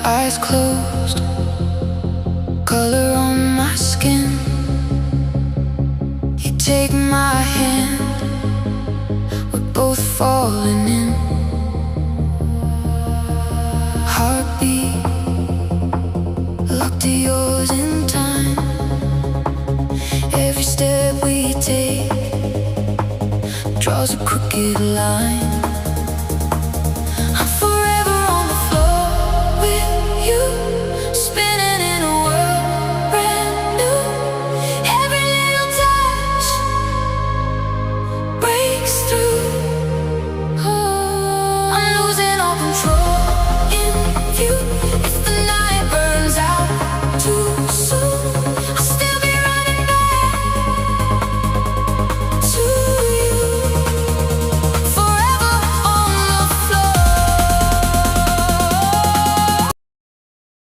eyes closed, color on my skin. You take my hand, we're both falling in. Heartbeat locked to yours in time. Every step we take draws a crooked line.